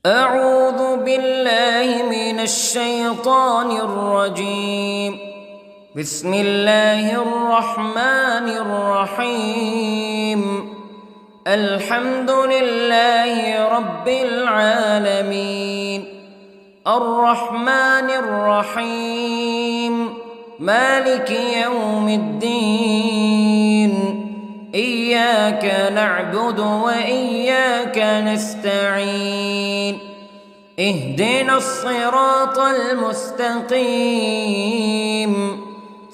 أعوذ بالله من الشيطان الرجيم. بسم الله الرحمن الرحيم. الحمد لله رب العالمين، الرحمن الرحيم، مالك يوم الدين. إياك نعبد وإياك نستعين. اهدنا الصراط المستقيم،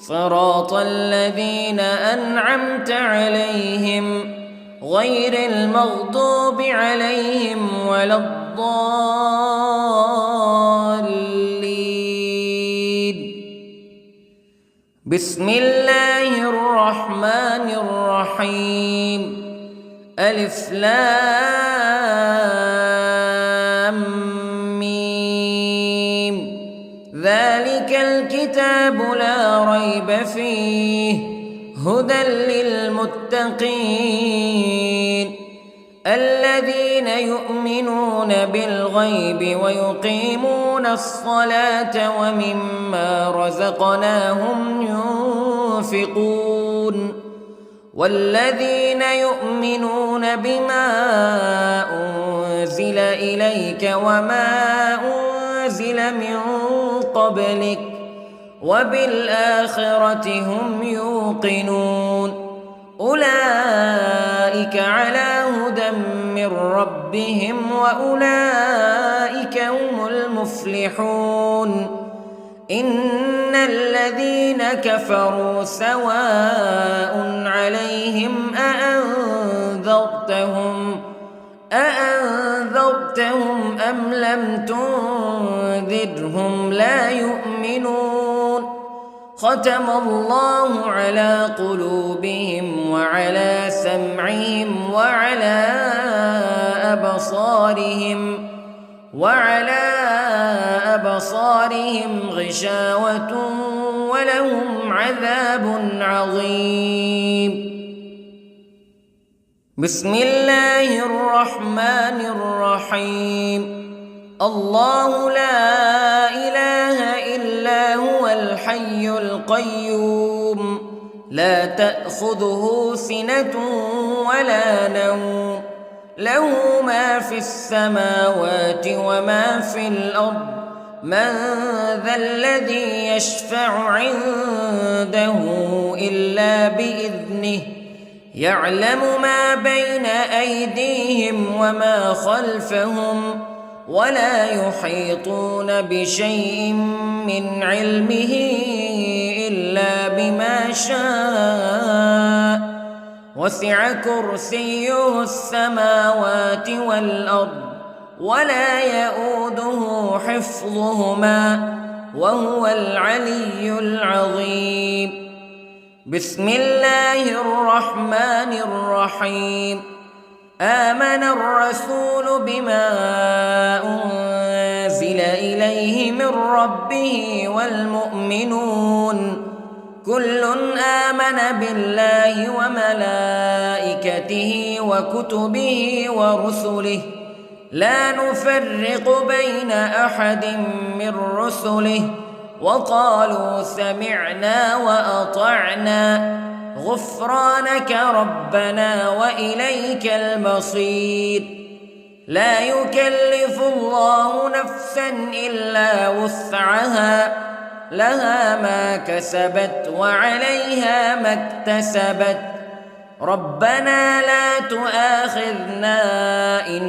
صراط الذين أنعمت عليهم غير المغضوب عليهم ولا الضالين. بسم الله الرحمن الرحيم. ألف لام ميم. ذلك الكتاب لا ريب فيه هدى للمتقين الذين يؤمنون بالغيب ويقيمون الصلاة ومما رزقناهم ينفقون والذين يؤمنون بما أنزل إليك وما أنزل من قبلك وبالآخرة هم يوقنون. أولئك على هدى من ربهم وأولئك هم المفلحون. إن الذين كفروا سواء عليهم أأنذرتهم أم لم تنذرهم لا يؤمنون. ختم الله على قلوبهم وعلى سمعهم وعلى أبصارهم غشاوة ولهم عذاب عظيم. بسم الله الرحمن الرحيم. الله لا إله إلا هو الحي القيوم لا تأخذه سنة ولا نوم له ما في السماوات وما في الأرض. من ذا الذي يشفع عنده إلا بإذنه يعلم ما بين أيديهم وما خلفهم ولا يحيطون بشيء من علمه إلا بما شاء. وسع كرسيه السماوات والأرض ولا يؤوده حفظهما وهو العلي العظيم. بسم الله الرحمن الرحيم. آمن الرسول بما أنزل إليه من ربه والمؤمنون كل آمن بالله وملائكته وكتبه ورسله لا نفرق بين أحد من رسله وقالوا سمعنا وأطعنا غفرانك ربنا وإليك المصير. لا يكلف الله نفسا إلا وسعها لها ما كسبت وعليها ما اكتسبت. ربنا لا تؤاخذنا إن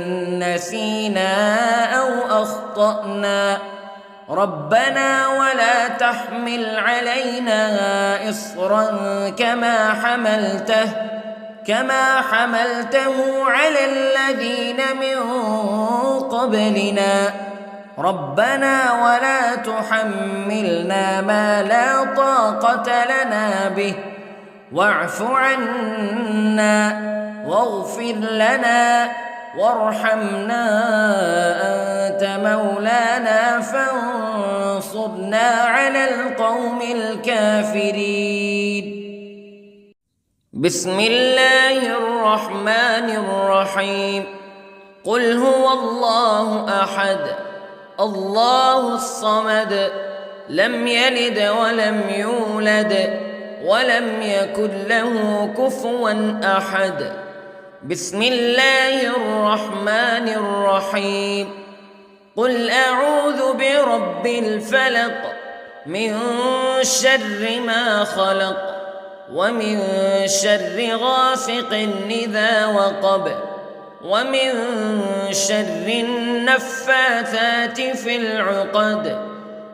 نسينا أو أخطأنا ربنا ولا تحمل علينا إصرا كما حملته على الذين من قبلنا ربنا ولا تحملنا ما لا طاقة لنا به واعف عنا واغفر لنا وارحمنا أنت مولانا فانصرنا على القوم الكافرين. بسم الله الرحمن الرحيم. قل هو الله أحد الله الصمد لم يلد ولم يولد ولم يكن له كفوا أحد. بسم الله الرحمن الرحيم. قل أعوذ برب الفلق من شر ما خلق ومن شر غاسق إذا وقب ومن شر النفاثات في العقد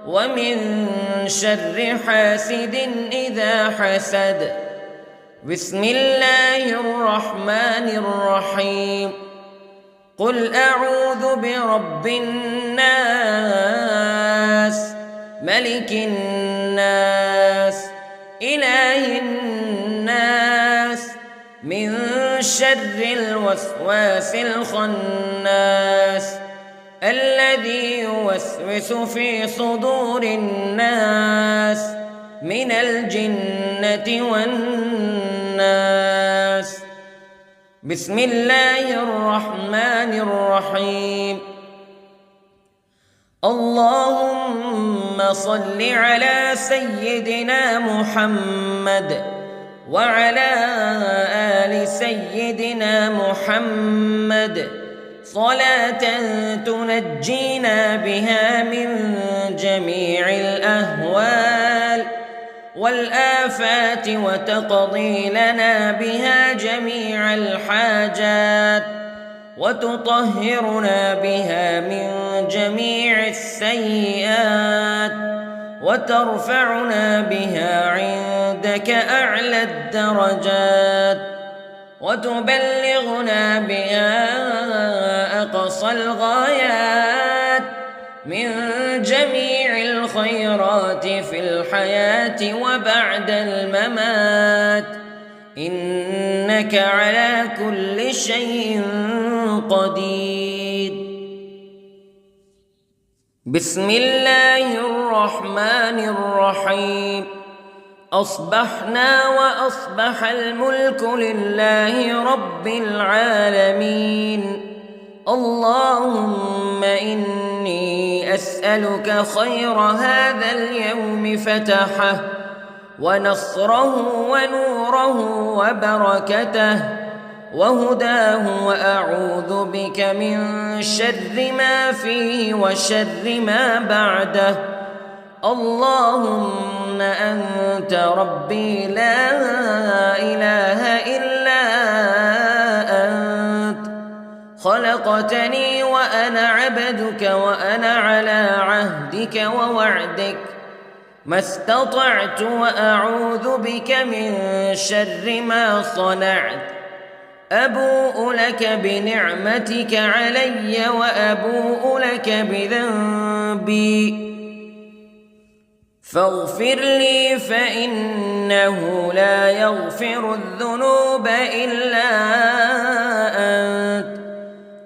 ومن شر حاسد إذا حسد. بسم الله الرحمن الرحيم. قل أعوذ برب الناس ملك الناس إله الناس من شر الوسواس الخناس الذي يوسوس في صدور الناس من الجنة والناس. بسم الله الرحمن الرحيم. اللهم صل على سيدنا محمد وعلى آل سيدنا محمد صلاة تنجينا بها من جميع الأهوال والآفات وتقضي لنا بها جميع الحاجات وتطهرنا بها من جميع السيئات وترفعنا بها عندك أعلى الدرجات وتبلغنا بها أقصى الغايات من جميع الخيرات في الحياة وبعد الممات إنك على كل شيء قدير. بسم الله الرحمن الرحيم. أصبحنا وأصبح الملك لله رب العالمين. اللهم إني أسألك خير هذا اليوم فتحه ونصره ونوره وبركته وهداه وأعوذ بك من شر ما فيه وشر ما بعده. اللهم أنت ربي لا إله إلا أنت خلقتني وأنا عبدك وأنا على عهدك ووعدك ما استطعت وأعوذ بك من شر ما صنعت. أبوء لك بنعمتك علي وأبوء لك بذنبي فاغفر لي فإنه لا يغفر الذنوب إلا أنت.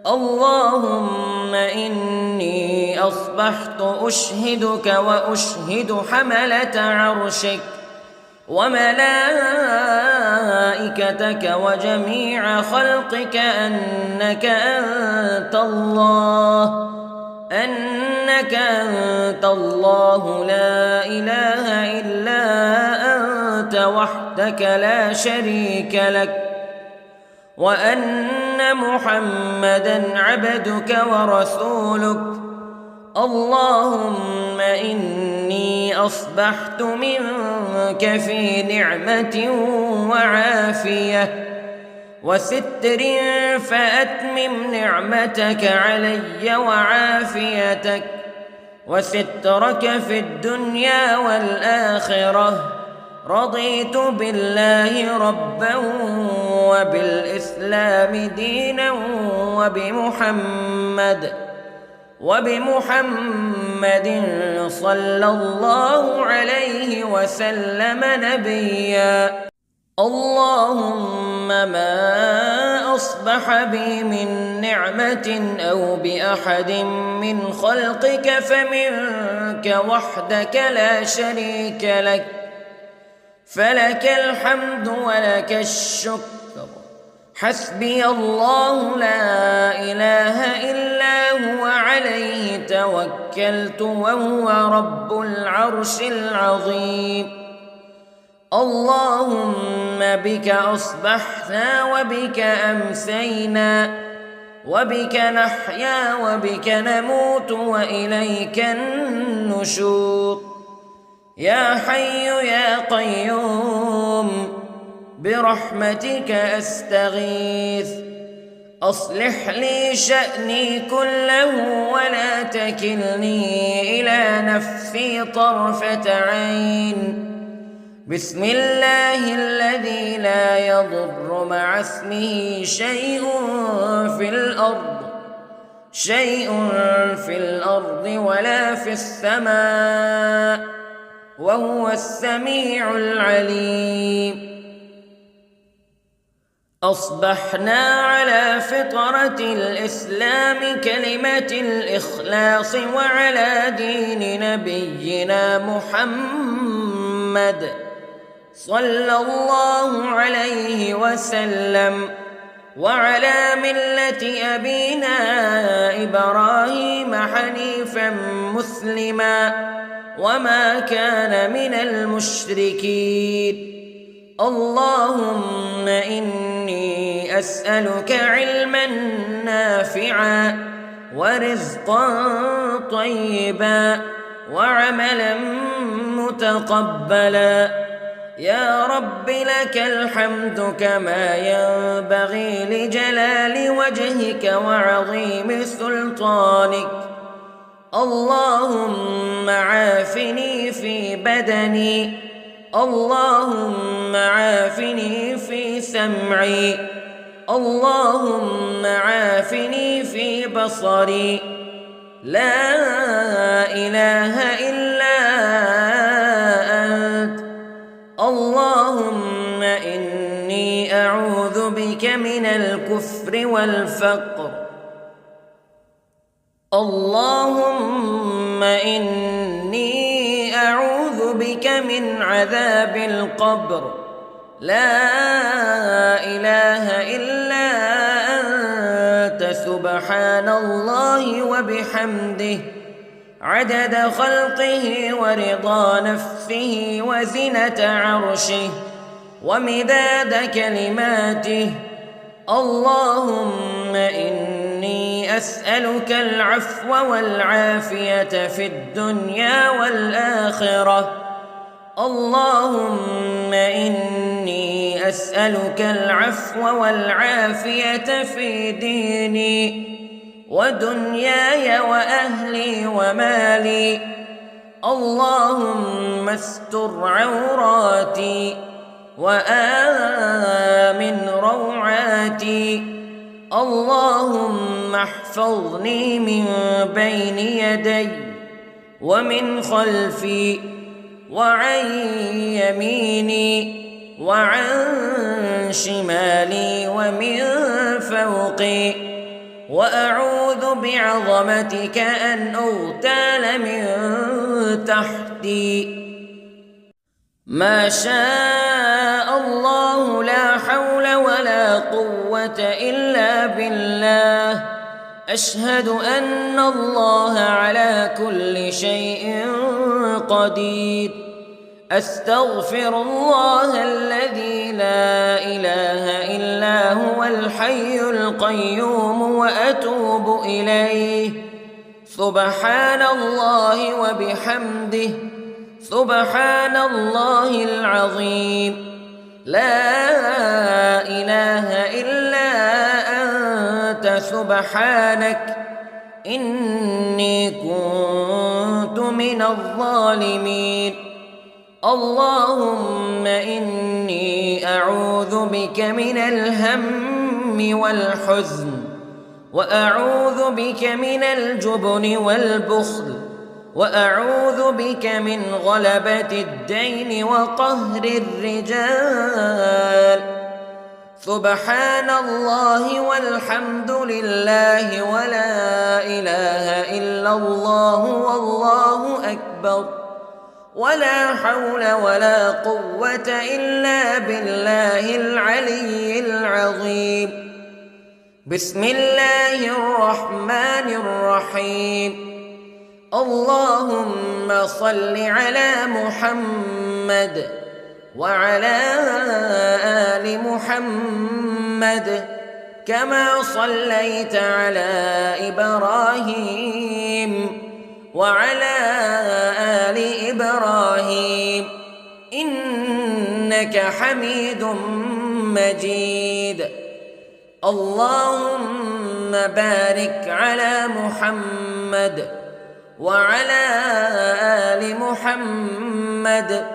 اللهم إني أصبحت أشهدك وأشهد حملة عرشك وملائكتك وجميع خلقك أنك أنت الله لا إله إلا أنت وحدك لا شريك لك وأن محمدًا عبدك ورسولك. اللهم إني أصبحت منك في نعمة وعافية وستر فأتمم نعمتك علي وعافيتك وسترك في الدنيا والآخرة. رضيت بالله ربا وبالإسلام دينا وبمحمد صلى الله عليه وسلم نبيا. اللهم ما أصبح بي من نعمة أو بأحد من خلقك فمنك وحدك لا شريك لك فلك الحمد ولك الشكر حسبي الله لا إله إلا هو عليه توكلت وهو رب العرش العظيم. اللهم بك أصبحنا وبك أمسينا وبك نحيا وبك نموت وإليك النشور. يا حي يا قيوم برحمتك أستغيث، أصلح لي شأني كله ولا تكلني إلى نفسي طرفة عين. بسم الله الذي لا يضر مع اسمه شيء في الأرض ولا في السماء وهو السميع العليم. أصبحنا على فطرة الإسلام كلمة الإخلاص وعلى دين نبينا محمد صلى الله عليه وسلم وعلى ملة أبينا إبراهيم حنيفا مسلما وما كان من المشركين. اللهم إني أسألك علما نافعا ورزقا طيبا وعملا متقبلا. يا رب لك الحمد كما ينبغي لجلال وجهك وعظيم سلطانك. اللهم عافني في بدني، اللهم عافني في سمعي، اللهم عافني في بصري. لا إله إلا أنت. اللهم إني أعوذ بك من الكفر والفقر. اللهم إني أعوذ بك من عذاب القبر. لا إله إلا أنت سبحان الله وبحمده عدد خلقه ورضا نفسه وزنة عرشه ومداد كلماته. اللهم إني أسألك العفو والعافية في الدنيا والآخرة. اللهم إني أسألك العفو والعافية في ديني ودنياي وأهلي ومالي. اللهم استر عوراتي وآمن روعاتي. اللهم احفظني من بين يدي ومن خلفي وعن يميني وعن شمالي ومن فوقي، وأعوذ بعظمتك أن أغتال من تحتي. ما شاء الله لا حول ولا قوة إلا بالله. أشهد أن الله على كل شيء قدير. أستغفر الله الذي لا إله إلا هو الحي القيوم وأتوب إليه. سبحان الله وبحمده سبحان الله العظيم. لا إله إلا أنت سبحانك إني كنت من الظالمين. اللهم إني أعوذ بك من الهم والحزن، وأعوذ بك من الجبن والبخل، وأعوذ بك من غلبة الدين وقهر الرجال. سبحان الله والحمد لله ولا إله إلا الله والله أكبر. ولا حول ولا قوة إلا بالله العلي العظيم. بسم الله الرحمن الرحيم. اللهم صل على محمد وعلى آل محمد كما صليت على إبراهيم وعلى آل إبراهيم إنك حميد مجيد. اللهم بارك على محمد وعلى آل محمد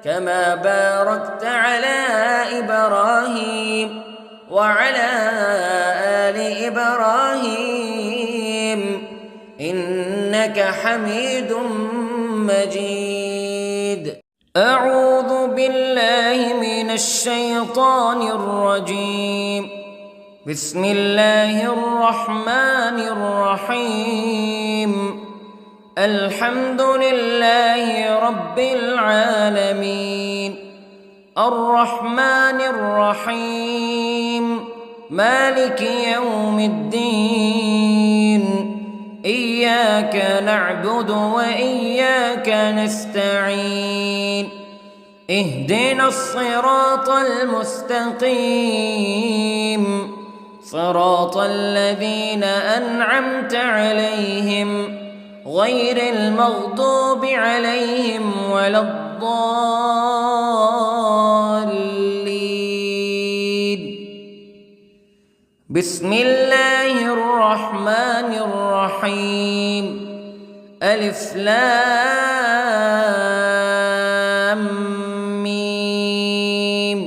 كما باركت على إبراهيم وعلى آل إبراهيم إنك حميد مجيد. أعوذ بالله من الشيطان الرجيم. بسم الله الرحمن الرحيم. الحمد لله رب العالمين الرحمن الرحيم مالك يوم الدين إياك نعبد وإياك نستعين اهدنا الصراط المستقيم صراط الذين أنعمت عليهم غير المغضوب عليهم ولا الضالين. بسم الله الرحمن الرحيم. ألف لام ميم.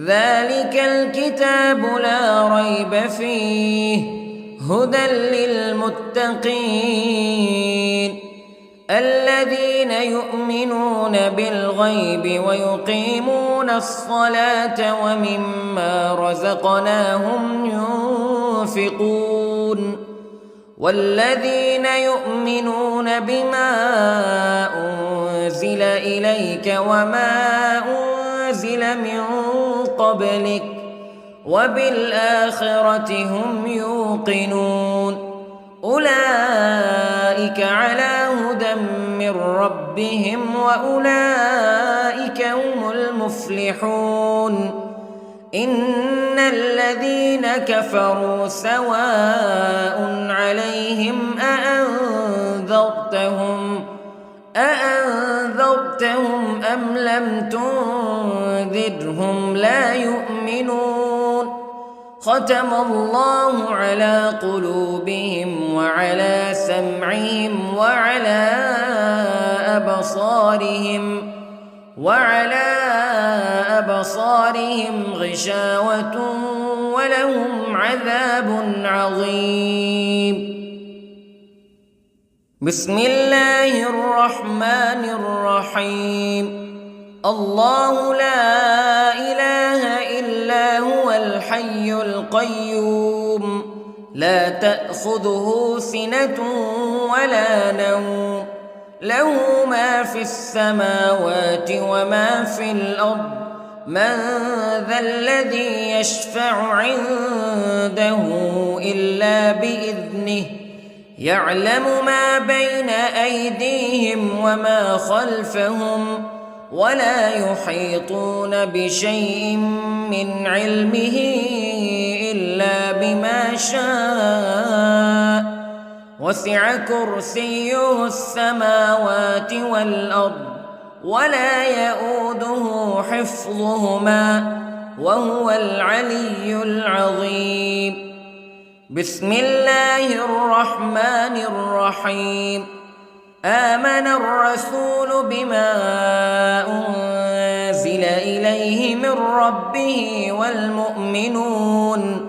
ذلك الكتاب لا ريب فيه هدى للمتقين الذين يؤمنون بالغيب ويقيمون الصلاة ومما رزقناهم ينفقون والذين يؤمنون بما أنزل إليك وما أنزل من قبلك وبالآخرة هم يوقنون أولئك على هدى من ربهم وأولئك هم المفلحون. إن الذين كفروا سواء عليهم أأنذرتهم أم لم تنذرهم لا يؤمنون. ختم الله على قلوبهم وعلى سمعهم وعلى أبصارهم غشاوة ولهم عذاب عظيم. بسم الله الرحمن الرحيم. الله لا إله إلا هو الحي القيوم لا تأخذه سنة ولا نوم له ما في السماوات وما في الأرض من ذا الذي يشفع عنده إلا بإذنه يعلم ما بين أيديهم وما خلفهم ولا يحيطون بشيء من علمه إلا بما شاء وسع كرسيه السماوات والأرض ولا يؤوده حفظهما وهو العلي العظيم. بسم الله الرحمن الرحيم. آمن الرسول بما أنزل إليه من ربه والمؤمنون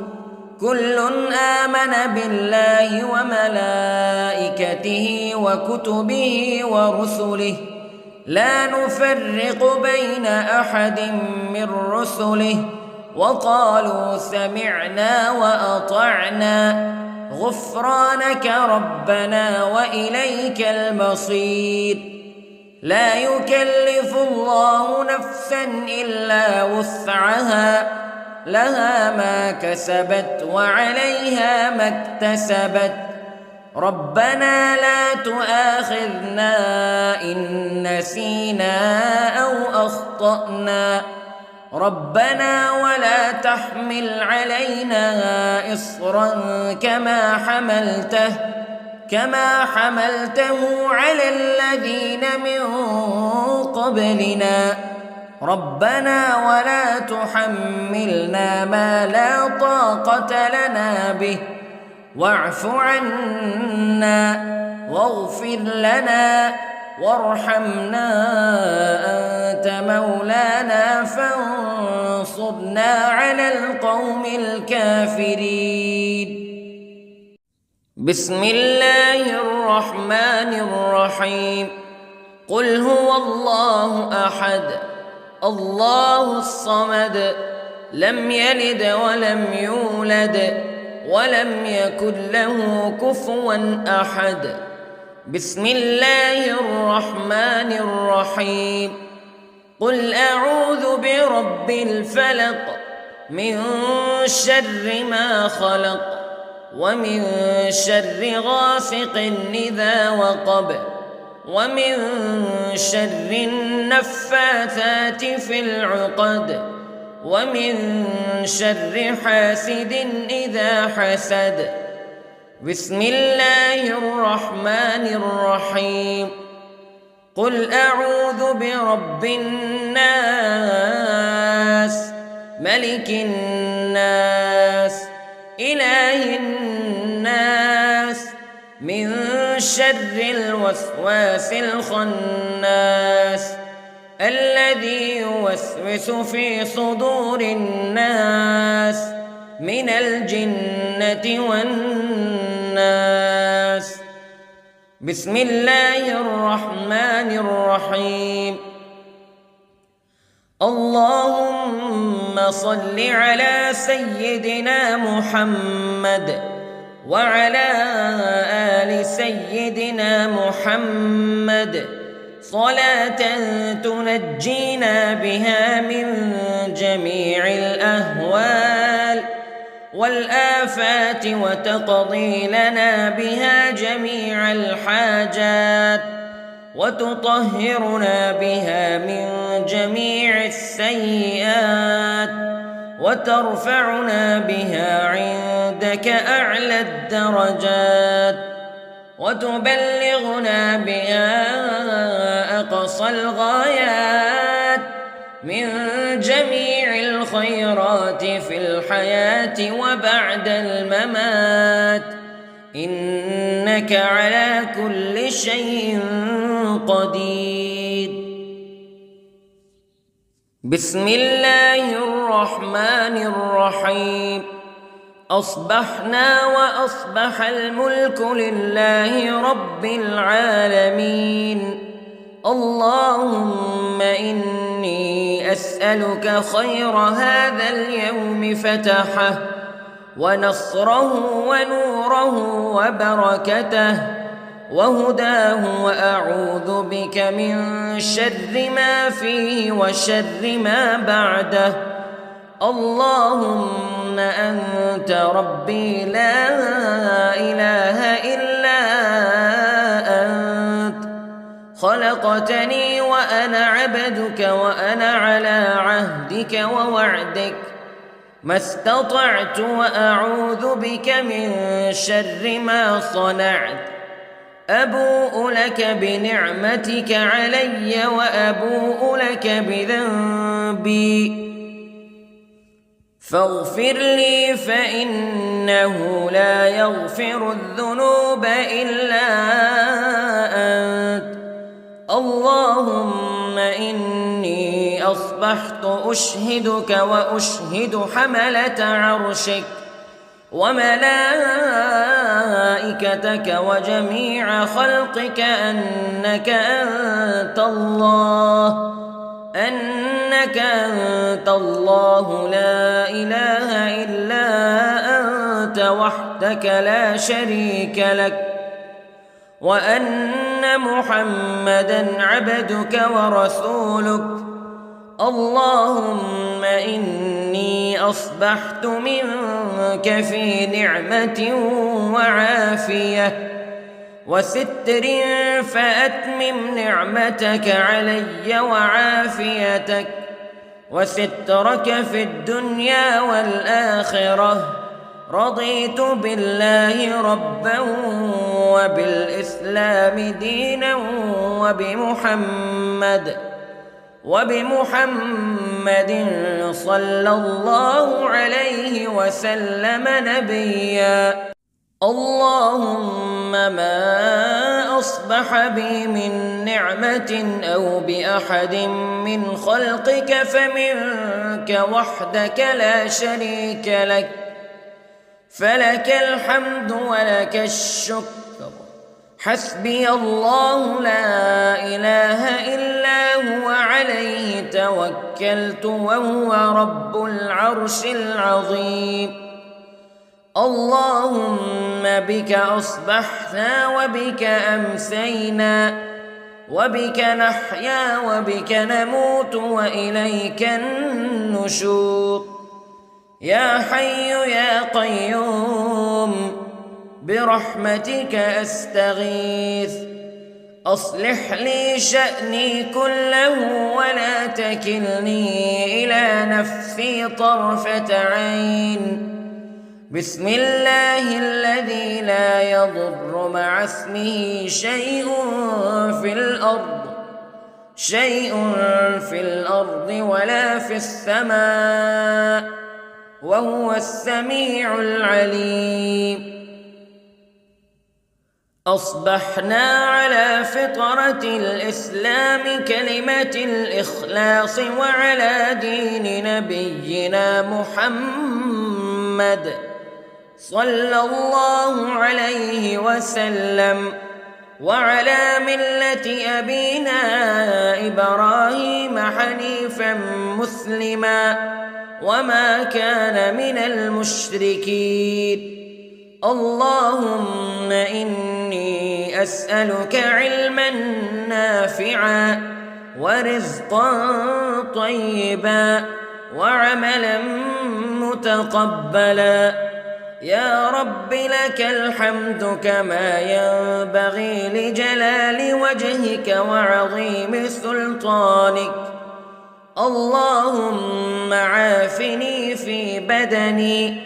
كل آمن بالله وملائكته وكتبه ورسله لا نفرق بين أحد من رسله وقالوا سمعنا وأطعنا غفرانك ربنا وإليك المصير. لا يكلف الله نفسا إلا وسعها لها ما كسبت وعليها ما اكتسبت ربنا لا تؤاخذنا إن نسينا أو أخطأنا ربنا ولا تحمل علينا إصرا كما حملته على الذين من قبلنا ربنا ولا تحملنا ما لا طاقة لنا به واعف عنا واغفر لنا وارحمنا أنت مولانا فانصرنا على القوم الكافرين. بسم الله الرحمن الرحيم. قل هو الله أحد الله الصمد لم يلد ولم يولد ولم يكن له كفوا أحد. بسم الله الرحمن الرحيم. قل أعوذ برب الفلق من شر ما خلق ومن شر غاسق إذا وقب ومن شر النفاثات في العقد ومن شر حاسد إذا حسد. بسم الله الرحمن الرحيم. قل أعوذ برب الناس ملك الناس إله الناس من شر الوسواس الخناس الذي يوسوس في صدور الناس من الجنة والناس. بسم الله الرحمن الرحيم. اللهم صل على سيدنا محمد وعلى آل سيدنا محمد صلاة تنجينا بها من جميع الأهوال والآفات وتقضي لنا بها جميع الحاجات وتطهرنا بها من جميع السيئات وترفعنا بها عندك أعلى الدرجات وتبلغنا بها أقصى الغايات من جميع الخيرات في الحياة وبعد الممات إنك على كل شيء قدير. بسم الله الرحمن الرحيم. أصبحنا وأصبح الملك لله رب العالمين. اللهم إني أسألك خير هذا اليوم فتحه ونصره ونوره وبركته وهداه وأعوذ بك من شر ما فيه وشر ما بعده. اللهم أنت ربي لا إله إلا أنت خلقتني وأنا عبدك وأنا على عهدك ووعدك ما استطعت وأعوذ بك من شر ما صنعت. أبوء لك بنعمتك علي وأبوء لك بذنبي فاغفر لي فإنه لا يغفر الذنوب إلا أنت. اللهم إني أصبحت أشهدك وأشهد حملة عرشك وملائكتك وجميع خلقك أنك أنت الله لا إله إلا أنت وحدك لا شريك لك وأن أن محمدًا عبدك ورسولك. اللهم إني أصبحت منك في نعمة وعافية وستر، فأتمم نعمتك علي وعافيتك وسترك في الدنيا والآخرة. رضيت بالله ربًا وبالإسلام دينًا وبمحمد صلى الله عليه وسلم نبيًا. اللهم ما أصبح بي من نعمة أو بأحد من خلقك فمنك وحدك لا شريك لك، فلك الحمد ولك الشكر. حسبي الله لا إله إلا هو، عليه توكلت وهو رب العرش العظيم. اللهم بك أصبحنا وبك أمسينا وبك نحيا وبك نموت وإليك النشور. يا حي يا قيوم برحمتك أستغيث، أصلح لي شأني كله ولا تكلني إلى نفسي طرفة عين. بسم الله الذي لا يضر مع اسمه شيء في الأرض ولا في السماء، وهو السميع العليم. أصبحنا على فطرة الإسلام كلمة الإخلاص وعلى دين نبينا محمد صلى الله عليه وسلم، وعلى ملة أبينا إبراهيم حنيفا مسلما وما كان من المشركين. اللهم إني أسألك علما نافعا ورزقا طيبا وعملا متقبلا. يا رب لك الحمد كما ينبغي لجلال وجهك وعظيم سلطانك. اللهم عافني في بدني،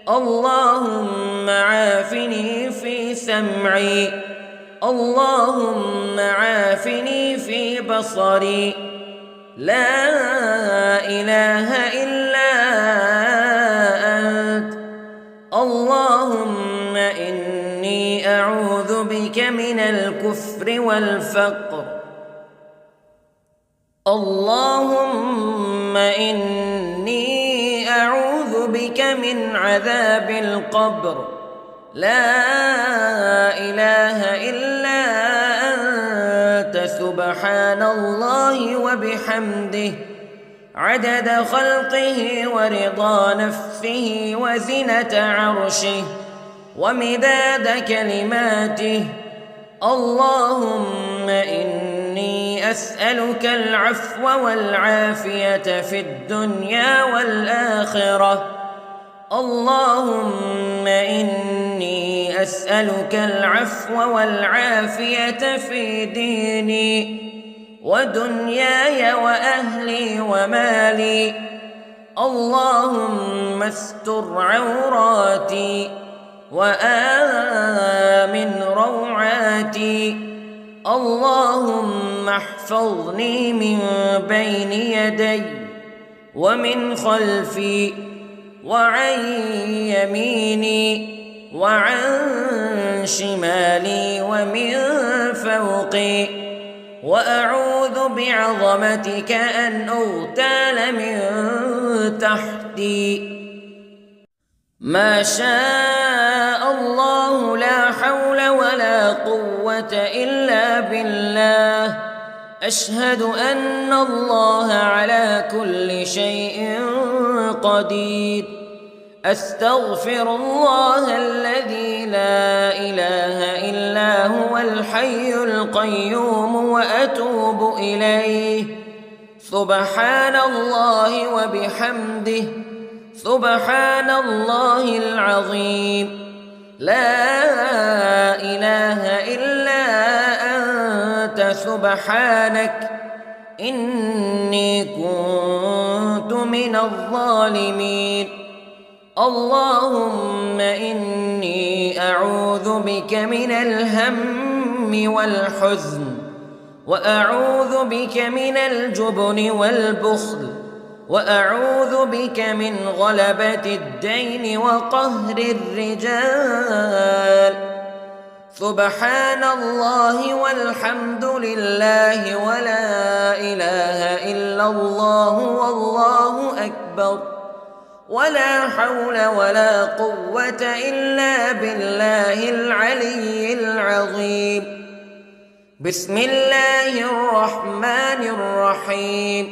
اللهم عافني في سمعي، اللهم عافني في بصري. لا إله إلا أنت. اللهم إني أعوذ بك من الكفر والفقر. اللهم إني أعوذ بك من عذاب القبر. لا إله إلا أنت، سبحان الله وبحمده، عدد خلقه ورضا نفسه وزنة عرشه ومداد كلماته. اللهم إني أسألك العفو والعافية في الدنيا والآخرة. اللهم إني أسألك العفو والعافية في ديني ودنياي وأهلي ومالي. اللهم استر عوراتي وآمن روعاتي. اللهم احفظني من بين يدي ومن خلفي وعن يميني وعن شمالي ومن فوقي، وأعوذ بعظمتك أن أغتال من تحتي. ما شاء الله لا حول ولا قوة إلا بالله. أشهد أن الله على كل شيء قدير. أستغفر الله الذي لا إله إلا هو الحي القيوم وأتوب إليه. سبحان الله وبحمده، سبحان الله العظيم. لا إله إلا أنت سبحانك إني كنت من الظالمين. اللهم إني أعوذ بك من الهم والحزن، وأعوذ بك من الجبن والبخل، وأعوذ بك من غلبة الدين وقهر الرجال. سبحان الله والحمد لله ولا إله إلا الله والله أكبر، ولا حول ولا قوة إلا بالله العلي العظيم. بسم الله الرحمن الرحيم.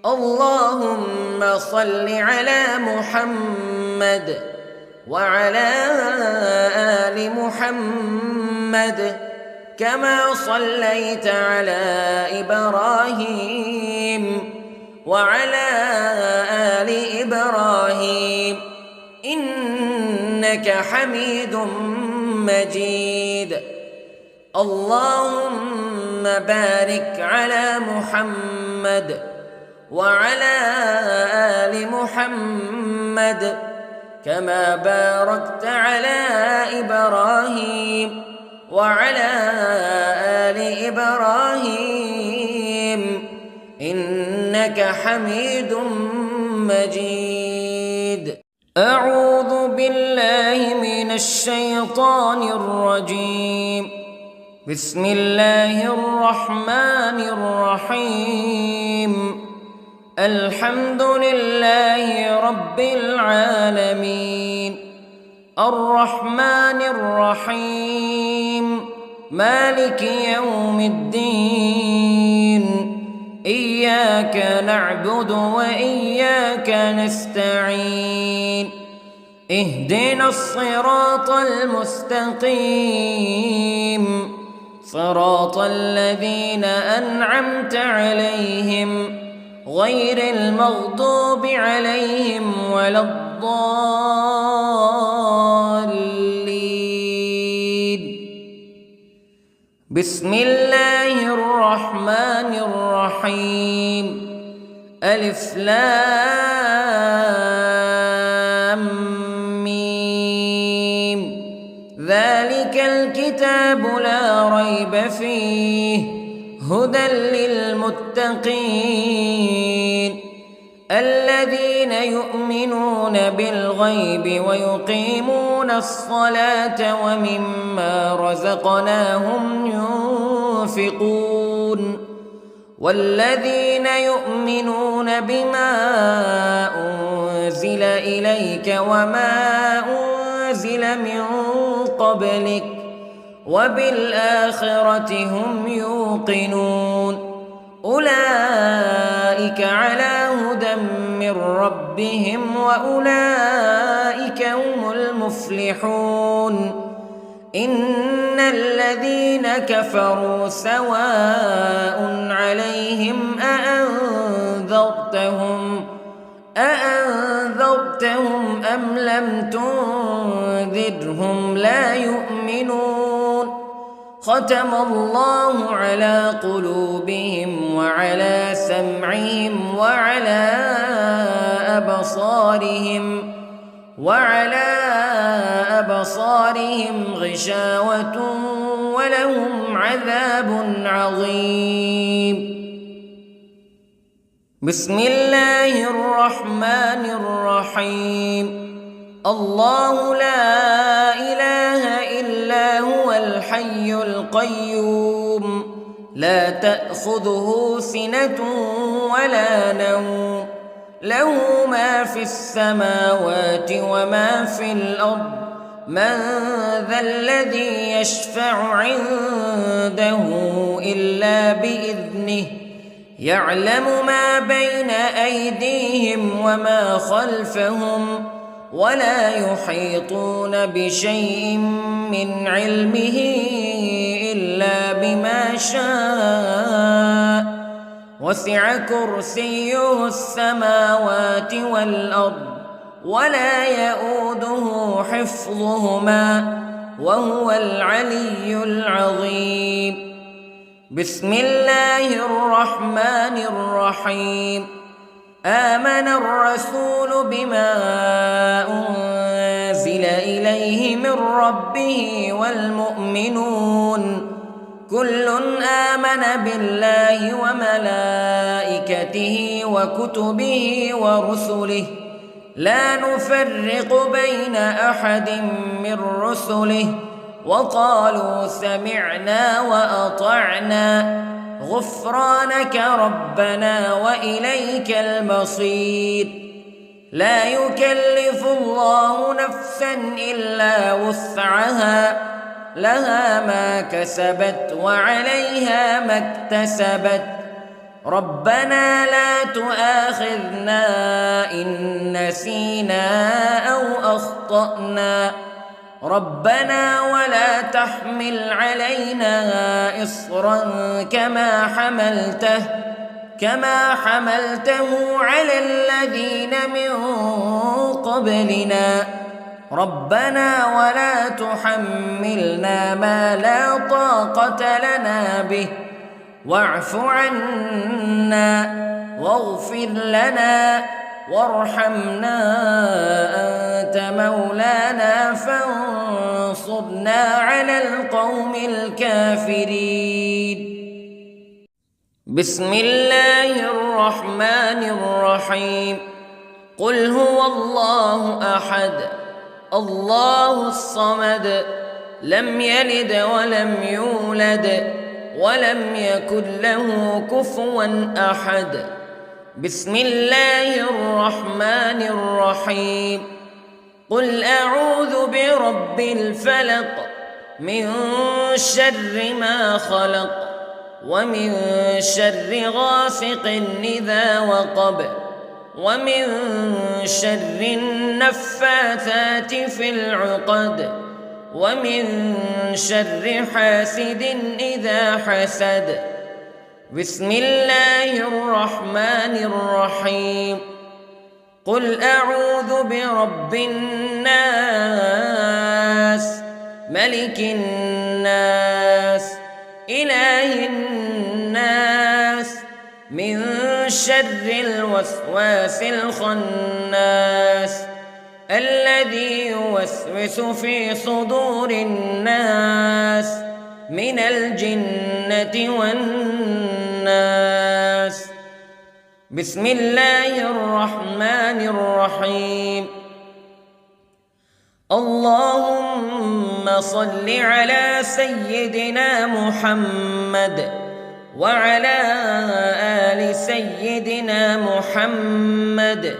اللهم صل على محمد وعلى آل محمد كما صليت على إبراهيم وعلى آل إبراهيم إنك حميد مجيد. اللهم بارك على محمد وعلى آل محمد كما باركت على إبراهيم وعلى آل إبراهيم إنك حميد مجيد. أعوذ بالله من الشيطان الرجيم. بسم الله الرحمن الرحيم. الحمد لله رب العالمين، الرحمن الرحيم، مالك يوم الدين. إياك نعبد وإياك نستعين. اهدنا الصراط المستقيم، صراط الذين أنعمت عليهم غير المغضوب عليهم ولا الضالين. بسم الله الرحمن الرحيم. ألف لام ميم. ذلك الكتاب لا ريب فيه هدى للمتقين الذين يؤمنون بالغيب ويقيمون الصلاة ومما رزقناهم ينفقون والذين يؤمنون بما أنزل إليك وما أنزل من قبلك وبالآخرة هم يوقنون أولئك على هدى من ربهم وأولئك هم المفلحون. إن الذين كفروا سواء عليهم أأنذرتهم أم لم تنذرهم لا يؤمنون. ختم الله على قلوبهم وعلى سمعهم وعلى أبصارهم غشاوة ولهم عذاب عظيم. بسم الله الرحمن الرحيم. الله لا إله إلا هو الحي القيوم لا تأخذه سنة ولا نوم له ما في السماوات وما في الأرض من ذا الذي يشفع عنده إلا بإذنه يعلم ما بين أيديهم وما خلفهم ولا يحيطون بشيء من علمه إلا بما شاء وسع كرسيه السماوات والأرض ولا يؤوده حفظهما وهو العلي العظيم. بسم الله الرحمن الرحيم. آمن الرسول بما أنزل إليه من ربه والمؤمنون كل آمن بالله وملائكته وكتبه ورسله لا نفرق بين أحد من رسله وقالوا سمعنا وأطعنا غفرانك ربنا وإليك المصير. لا يكلف الله نفسا إلا وسعها لها ما كسبت وعليها ما اكتسبت ربنا لا تؤاخذنا إن نسينا أو أخطأنا ربنا ولا تحمل علينا إصرا كما حملته على الذين من قبلنا ربنا ولا تحملنا ما لا طاقة لنا به واعف عنا واغفر لنا وارحمنا أنت مولانا فانصرنا على القوم الكافرين. بسم الله الرحمن الرحيم. قل هو الله أحد الله الصمد لم يلد ولم يولد ولم يكن له كفوا أحد. بسم الله الرحمن الرحيم. قل أعوذ برب الفلق من شر ما خلق ومن شر غاسق إذا وقب ومن شر النفاثات في العقد ومن شر حاسد إذا حسد. بسم الله الرحمن الرحيم. قل أعوذ برب الناس ملك الناس إله الناس من شر الوسواس الخناس الذي يوسوس في صدور الناس من الجنة والناس. بسم الله الرحمن الرحيم. اللهم صل على سيدنا محمد وعلى آل سيدنا محمد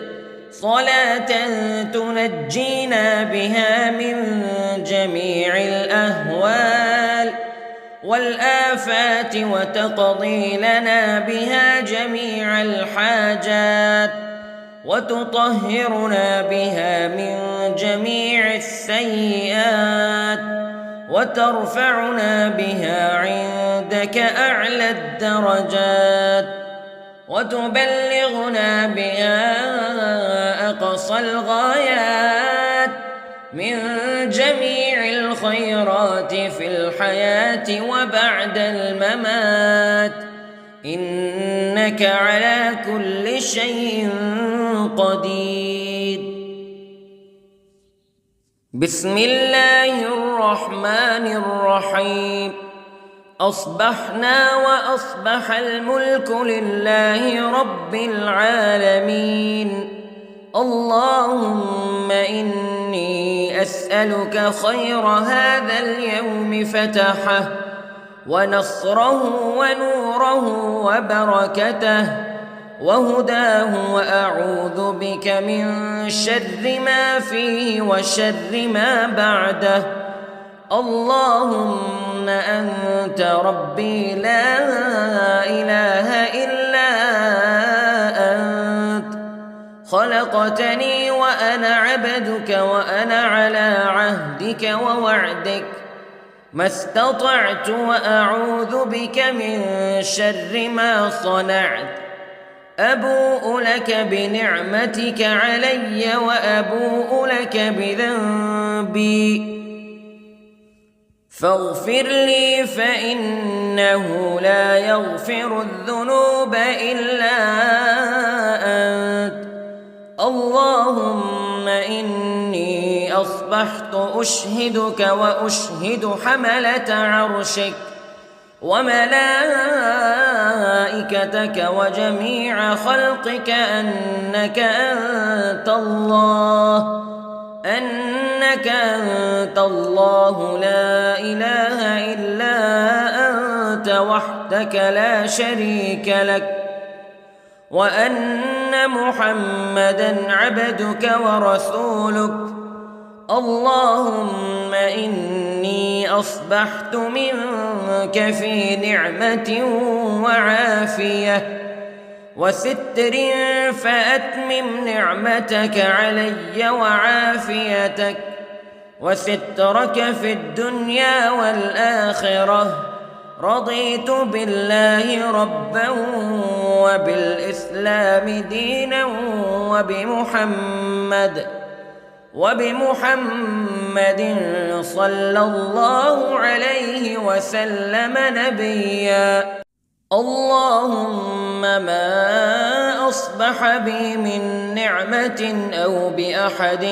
صلاة تنجينا بها من جميع الأهوال والآفات وتقضي لنا بها جميع الحاجات وتطهرنا بها من جميع السيئات وترفعنا بها عندك أعلى الدرجات وتبلغنا بها أقصى الغايات من جميع الخيرات في الحياة وبعد الممات إنك على كل شيء قدير. بسم الله الرحمن الرحيم. أصبحنا وأصبح الملك لله رب العالمين. اللهم إني أسألك خير هذا اليوم فتحه ونصره ونوره وبركته وهداه وأعوذ بك من شر ما فيه وشر ما بعده. اللهم أنت ربي لا إله إلا أنت خلقتني وأنا عبدك وأنا على عهدك ووعدك ما استطعت وأعوذ بك من شر ما صنعت أبوء لك بنعمتك علي وأبوء لك بذنبي فاغفر لي فإنه لا يغفر الذنوب إلا أنت اللهم إني أصبحت أشهدك وأشهد حملة عرشك وملائكتك وجميع خلقك أنك أنت الله لا إله إلا أنت وحدك لا شريك لك وأن محمدًا عبدك ورسولك اللهم إني أصبحت منك في نعمة وعافية وستر فأتمم نعمتك علي وعافيتك وسترك في الدنيا والآخرة رضيت بالله ربا وبالإسلام دينا وبمحمد صلى الله عليه وسلم نبيا اللهم ما أصبح بي من نعمة أو بأحد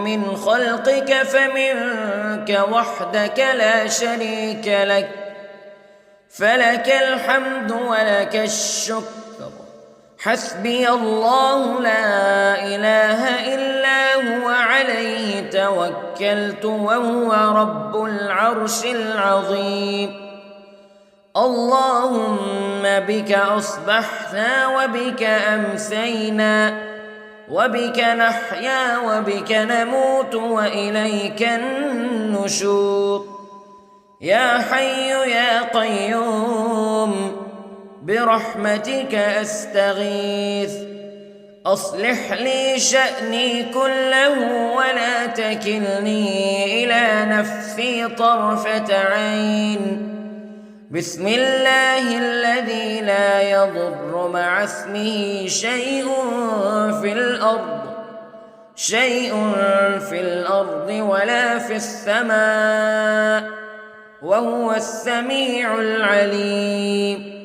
من خلقك فمنك وحدك لا شريك لك فلك الحمد ولك الشكر حسبي الله لا إله إلا هو عليه توكلت وهو رب العرش العظيم اللهم بك أصبحنا وبك أمسينا وبك نحيا وبك نموت وإليك النشور يا حي يا قيوم برحمتك أستغيث أصلح لي شأني كله ولا تكلني إلى نفسي طرفة عين بسم الله الذي لا يضر مع اسمه شيء في الأرض ولا في السماء وهو السميع العليم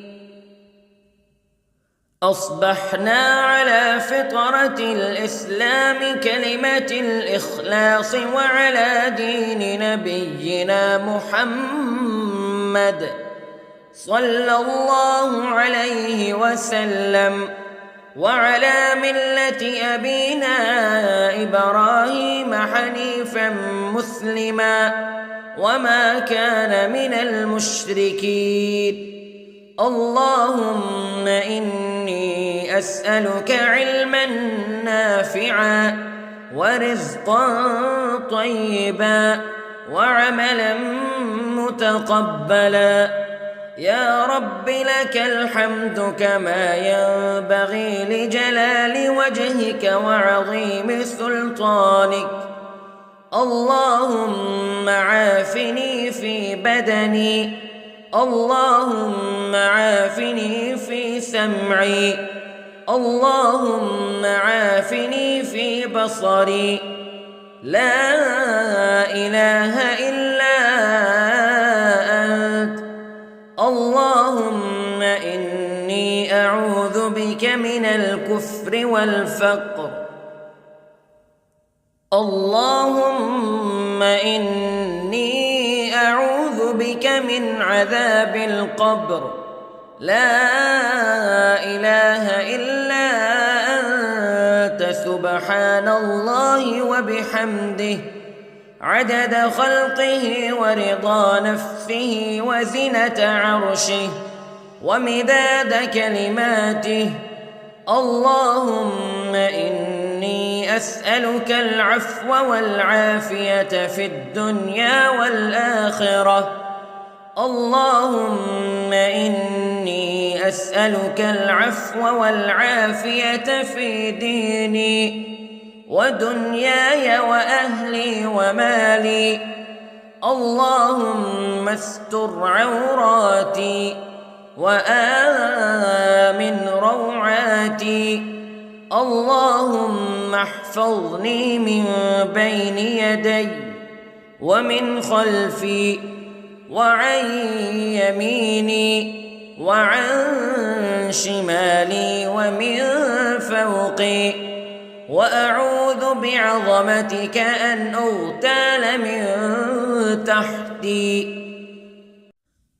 أصبحنا على فطرة الإسلام كلمة الإخلاص وعلى دين نبينا محمد صلى الله عليه وسلم وعلى ملة أبينا إبراهيم حنيفا مسلما وما كان من المشركين اللهم إني أسألك علما نافعا ورزقا طيبا وعملا متقبلا يا رب لك الحمد كما ينبغي لجلال وجهك وعظيم سلطانك اللهم عافني في بدني اللهم عافني في سمعي اللهم عافني في بصري لا إله إلا أنت اللهم إني أعوذ بك من الكفر والفقر اللهم إني أعوذ بك من عذاب القبر لا إله إلا أنت سبحان الله وبحمده عدد خلقه ورضا نفسه وزنة عرشه ومداد كلماته اللهم إني أسألك العفو والعافية في الدنيا والآخرة اللهم إني أسألك العفو والعافية في ديني ودنياي وأهلي ومالي. اللهم استر عوراتي وآمن روعاتي. اللهم احفظني من بين يدي ومن خلفي وعن يميني وعن شمالي ومن فوقي، وأعوذ بعظمتك أن أغتال من تحتي.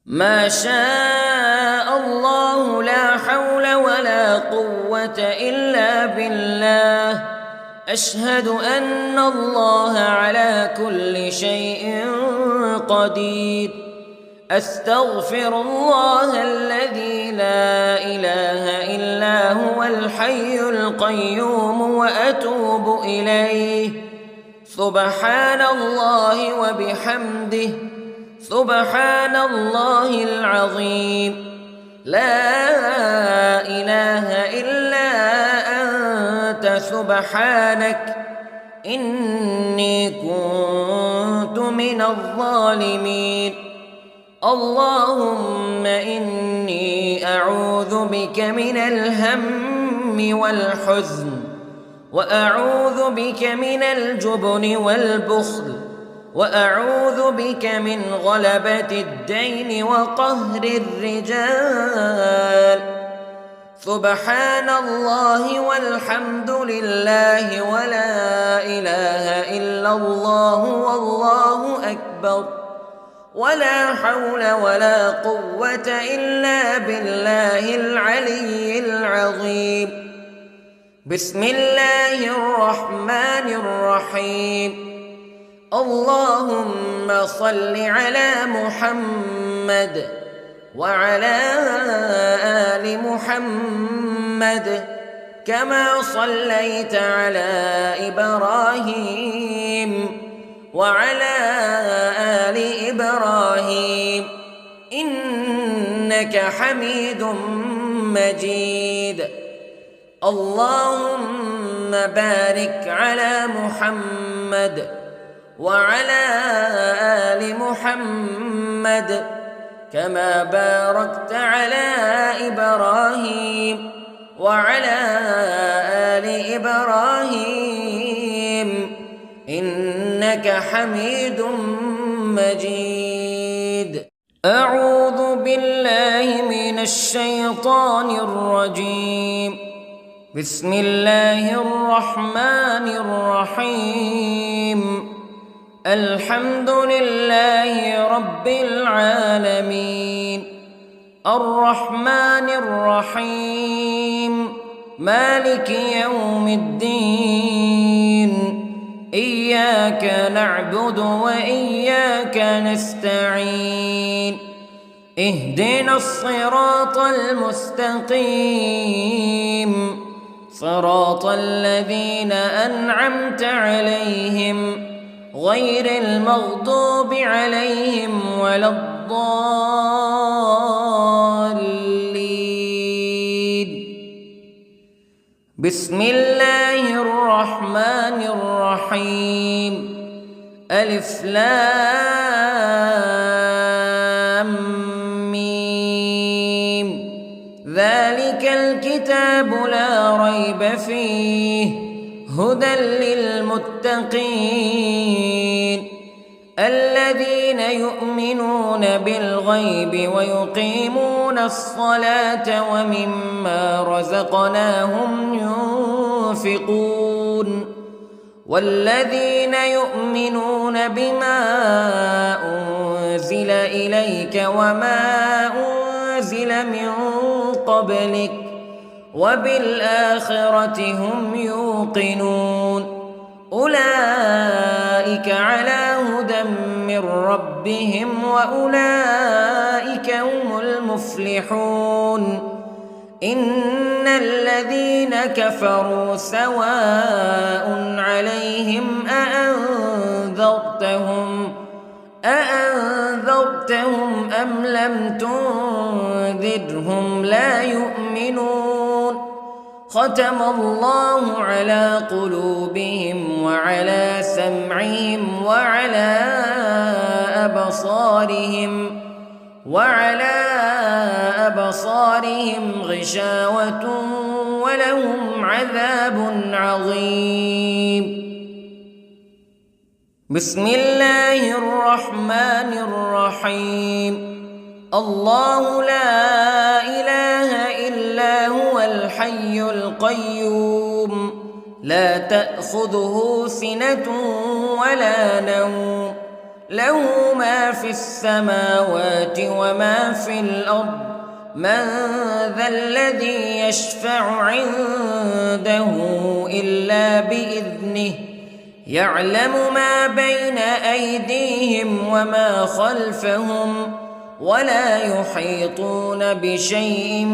ما شاء الله لا حول ولا قوة إلا بالله. أشهد أن الله على كل شيء قدير. أستغفر الله الذي لا إله إلا هو الحي القيوم وأتوب إليه. سبحان الله وبحمده، سبحان الله العظيم. لا إله إلا أنت سبحانك إني كنت من الظالمين. اللهم إني أعوذ بك من الهم والحزن، وأعوذ بك من الجبن والبخل، وأعوذ بك من غلبة الدين وقهر الرجال. سبحان الله والحمد لله ولا إله إلا الله والله أكبر، ولا حول ولا قوة إلا بالله العلي العظيم. بسم الله الرحمن الرحيم. اللهم صل على محمد وعلى آل محمد كما صليت على إبراهيم وعلى آل إبراهيم إنك حميد مجيد. اللهم بارك على محمد وعلى آل محمد كما باركت على إبراهيم وعلى آل إبراهيم إنك حميد مجيد. أعوذ بالله من الشيطان الرجيم. بسم الله الرحمن الرحيم. الحمد لله رب العالمين، الرحمن الرحيم، مالك يوم الدين. إياك نعبد وإياك نستعين. اهدنا الصراط المستقيم، صراط الذين أنعمت عليهم غير المغضوب عليهم ولا الضالين. بسم الله الرحمن الرحيم. ألف لام ميم. ذلك الكتاب لا ريب فيه هدى للمتقين الذين يؤمنون بالغيب ويقيمون الصلاة ومما رزقناهم ينفقون والذين يؤمنون بما أنزل إليك وما أنزل من قبلك وبالآخرة هم يوقنون أولئك على هدى من ربهم وأولئك هم المفلحون إن الذين كفروا سواء عليهم أأنذرتهم أم لم تنذرهم تنذرهم لا يؤمنون ختم الله على قلوبهم وعلى سمعهم وعلى أبصارهم غشاوة ولهم عذاب عظيم. بسم الله الرحمن الرحيم. الله لا إله إلا هو الحي القيوم لا تأخذه سنة ولا نوم له ما في السماوات وما في الأرض من ذا الذي يشفع عنده إلا بإذنه يعلم ما بين أيديهم وما خلفهم ولا يحيطون بشيء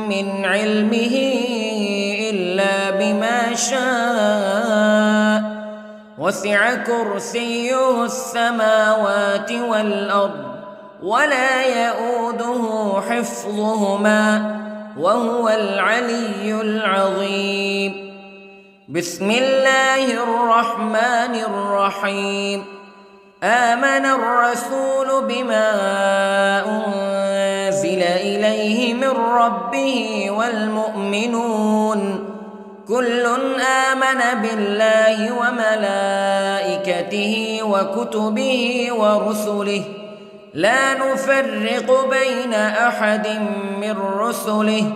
من علمه إلا بما شاء وسع كرسيه السماوات والأرض ولا يؤوده حفظهما وهو العلي العظيم. بسم الله الرحمن الرحيم. آمن الرسول بما أنزل إليه من ربه والمؤمنون كل آمن بالله وملائكته وكتبه ورسله لا نفرق بين أحد من رسله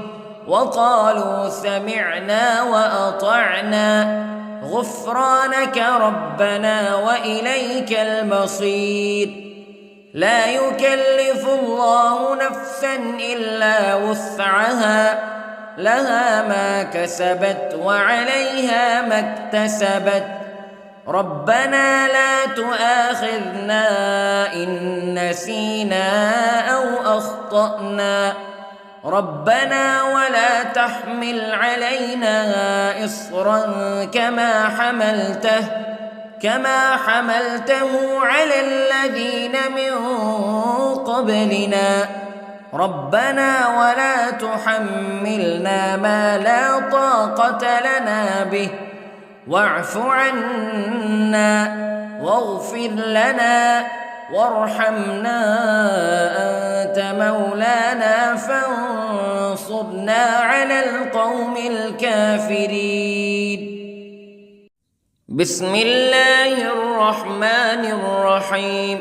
وقالوا سمعنا وأطعنا غفرانك ربنا وإليك المصير. لا يكلف الله نفسا إلا وسعها لها ما كسبت وعليها ما اكتسبت ربنا لا تؤاخذنا إن نسينا أو أخطأنا ربنا ولا تحمل علينا إصرا كما حملته على الذين من قبلنا ربنا ولا تحملنا ما لا طاقة لنا به واعف عنا واغفر لنا وارحمنا أنت مولانا فانصرنا على القوم الكافرين. بسم الله الرحمن الرحيم.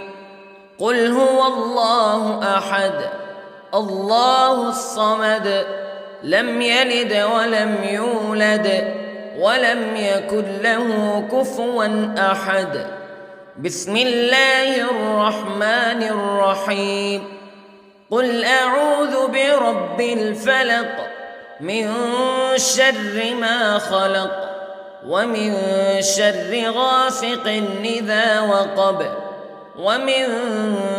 قل هو الله أحد الله الصمد لم يلد ولم يولد ولم يكن له كفوا أحد. بسم الله الرحمن الرحيم. قل أعوذ برب الفلق من شر ما خلق ومن شر غاسق إذا وقب ومن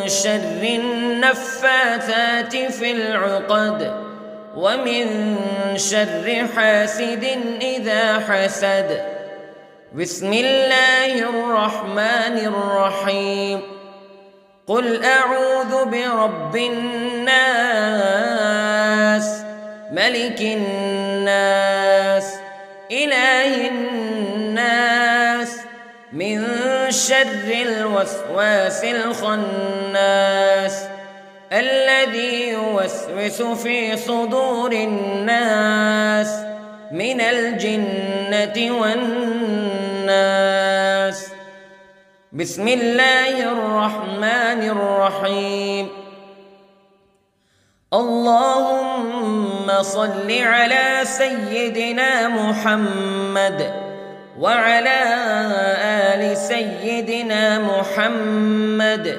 شر النفاثات في العقد ومن شر حاسد إذا حسد. بسم الله الرحمن الرحيم. قل أعوذ برب الناس ملك الناس إله الناس من شر الوسواس الخناس الذي يوسوس في صدور الناس من الجنة والناس. بسم الله الرحمن الرحيم. اللهم صل على سيدنا محمد وعلى آل سيدنا محمد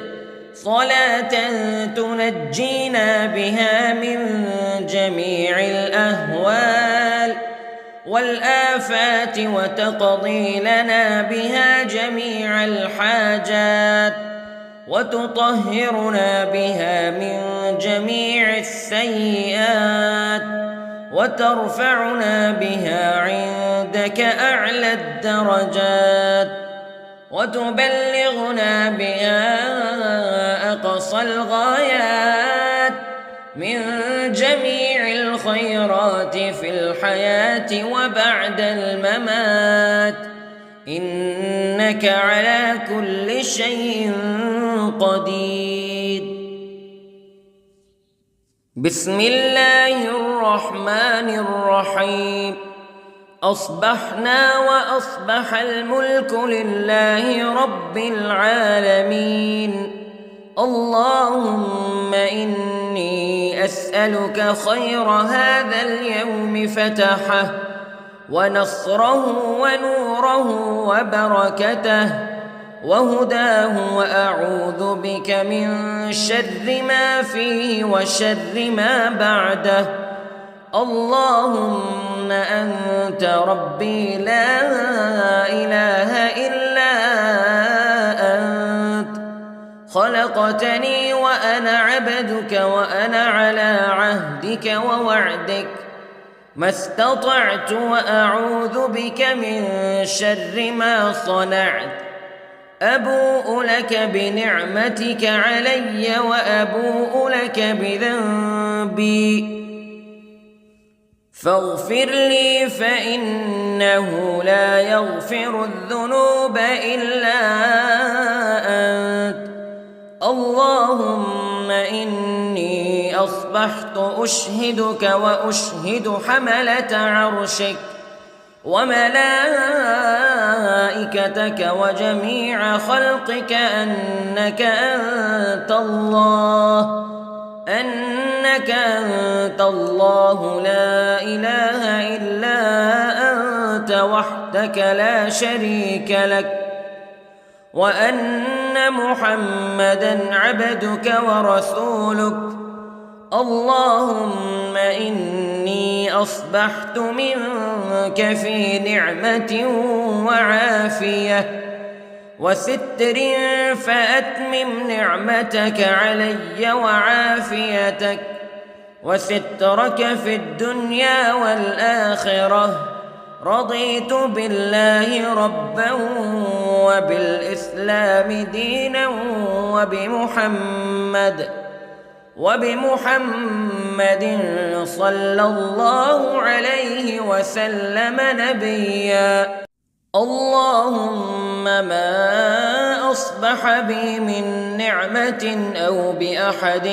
صلاة تنجينا بها من جميع الأهوال والآفات وتقضي لنا بها جميع الحاجات وتطهرنا بها من جميع السيئات وترفعنا بها عندك أعلى الدرجات وتبلغنا بها أقصى الغايات من جميع الخيرات في الحياة وبعد الممات، إنك على كل شيء قدير. بسم الله الرحمن الرحيم. أصبحنا وأصبح الملك لله رب العالمين. اللهم إني أسألك خير هذا اليوم فتحه ونصره ونوره وبركته وهداه، وأعوذ بك من شر ما فيه وشر ما بعده. اللهم أنت ربي لا إله إلا أنت، خلقتني وأنا عبدك وأنا على عهدك ووعدك ما استطعت، وأعوذ بك من شر ما صنعت. أبوء لك بنعمتك علي وأبوء لك بذنبي، فاغفر لي فإنه لا يغفر الذنوب إلا أنت. اللهم إني أصبحت أشهدك وأشهد حملة عرشك وملائكتك وجميع خلقك أنك أنت الله لا إله إلا أنت وحدك لا شريك لك، وأن محمدًا عبدك ورسولك. اللهم إني أصبحت منك في نعمة وعافية وستر، فأتمم نعمتك علي وعافيتك وسترك في الدنيا والآخرة. رضيت بالله ربا وبالإسلام دينا وبمحمد صلى الله عليه وسلم نبيا. اللهم ما أصبح بي من نعمة أو بأحد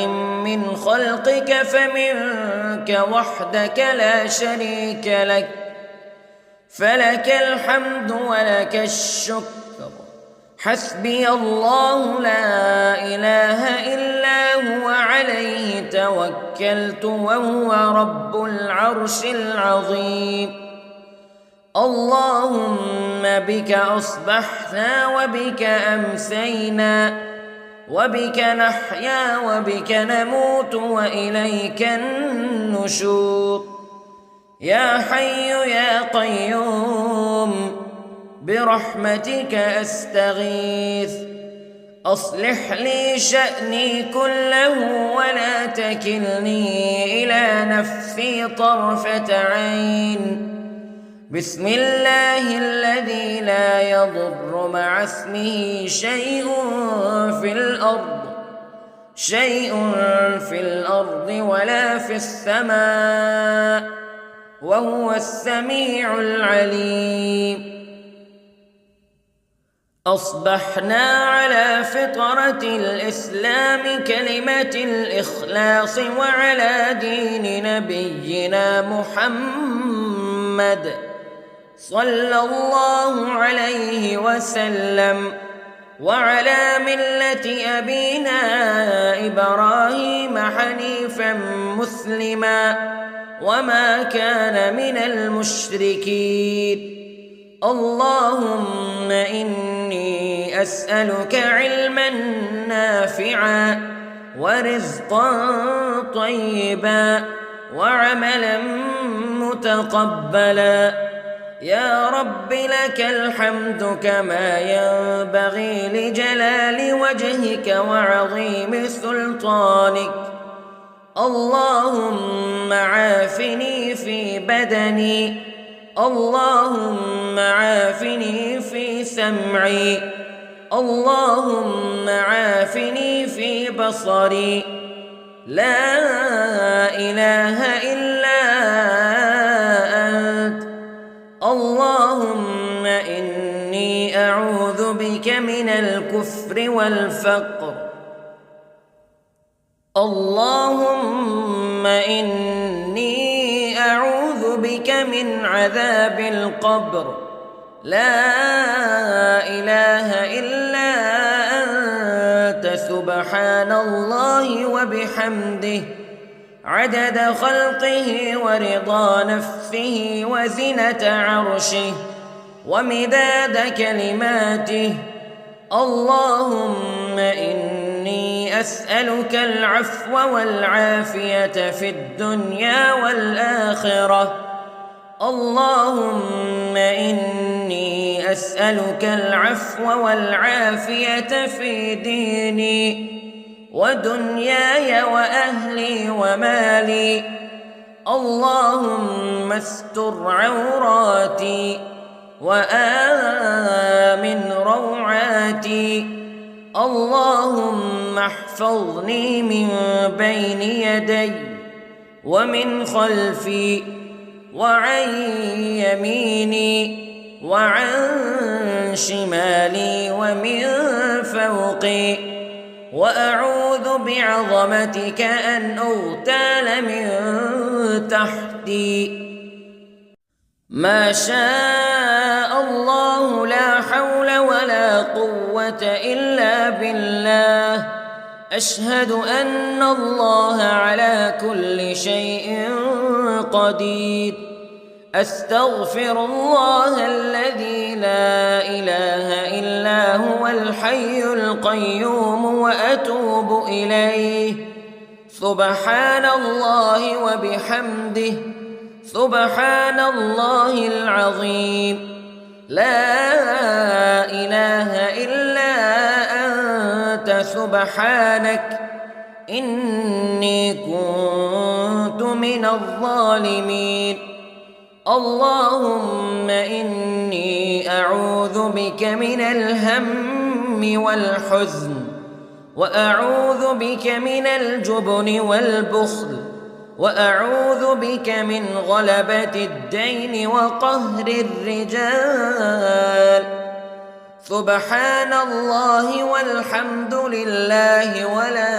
من خلقك فمنك وحدك لا شريك لك، فلك الحمد ولك الشكر. حسبي الله لا إله إلا هو عليه توكلت وهو رب العرش العظيم. اللهم بك أصبحنا وبك أمسينا وبك نحيا وبك نموت وإليك النشور. يا حي يا قيوم برحمتك أستغيث، أصلح لي شأني كله ولا تكلني إلى نفسي طرفة عين. بسم الله الذي لا يضر مع اسمه شيء في الأرض ولا في السماء، وهو السميع العليم. أصبحنا على فطرة الإسلام كلمة الإخلاص وعلى دين نبينا محمد صلى الله عليه وسلم، وعلى ملة أبينا إبراهيم حنيفا مسلما وما كان من المشركين. اللهم إني أسألك علما نافعا ورزقا طيبا وعملا متقبلا. يا رب لك الحمد كما ينبغي لجلال وجهك وعظيم سلطانك. اللهم عافني في بدني، اللهم عافني في سمعي، اللهم عافني في بصري. لا إله والكفر والفقر. اللهم إني أعوذ بك من عذاب القبر، لا إله إلا أنت، سبحان الله وبحمده، عدد خلقه ورضا نفسه وزنة عرشه ومداد كلماته. اللهم إني أسألك العفو والعافية في الدنيا والآخرة. اللهم إني أسألك العفو والعافية في ديني ودنياي وأهلي ومالي. اللهم استر عوراتي وآمن روعاتي. اللهم احفظني من بين يدي ومن خلفي وعن يميني وعن شمالي ومن فوقي، وأعوذ بعظمتك أن أغتال من تحتي. ما شاء الله، لا حول ولا قوة إلا بالله. أشهد أن الله على كل شيء قدير. أستغفر الله الذي لا إله إلا هو الحي القيوم وأتوب إليه. سبحان الله وبحمده، سبحان الله العظيم. لا إله إلا أنت، سبحانك إني كنت من الظالمين. اللهم إني أعوذ بك من الهم والحزن، وأعوذ بك من الجبن والبخل، وأعوذ بك من غلبة الدين وقهر الرجال. سبحان الله والحمد لله ولا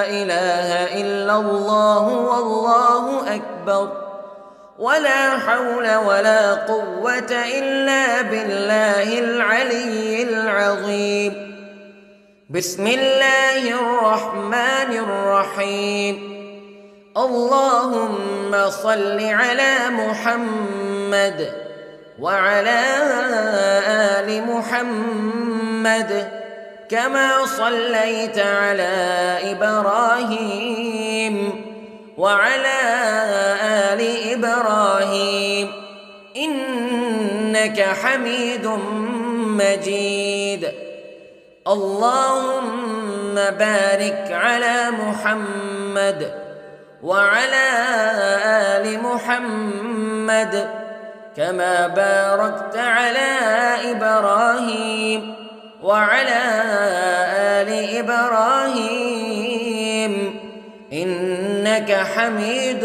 إله إلا الله والله أكبر، ولا حول ولا قوة إلا بالله العلي العظيم. بسم الله الرحمن الرحيم. اللهم صل على محمد وعلى آل محمد كما صليت على إبراهيم وعلى آل إبراهيم إنك حميد مجيد. اللهم بارك على محمد وعلى آل محمد كما باركت على إبراهيم وعلى آل إبراهيم إنك حميد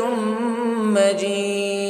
مجيد.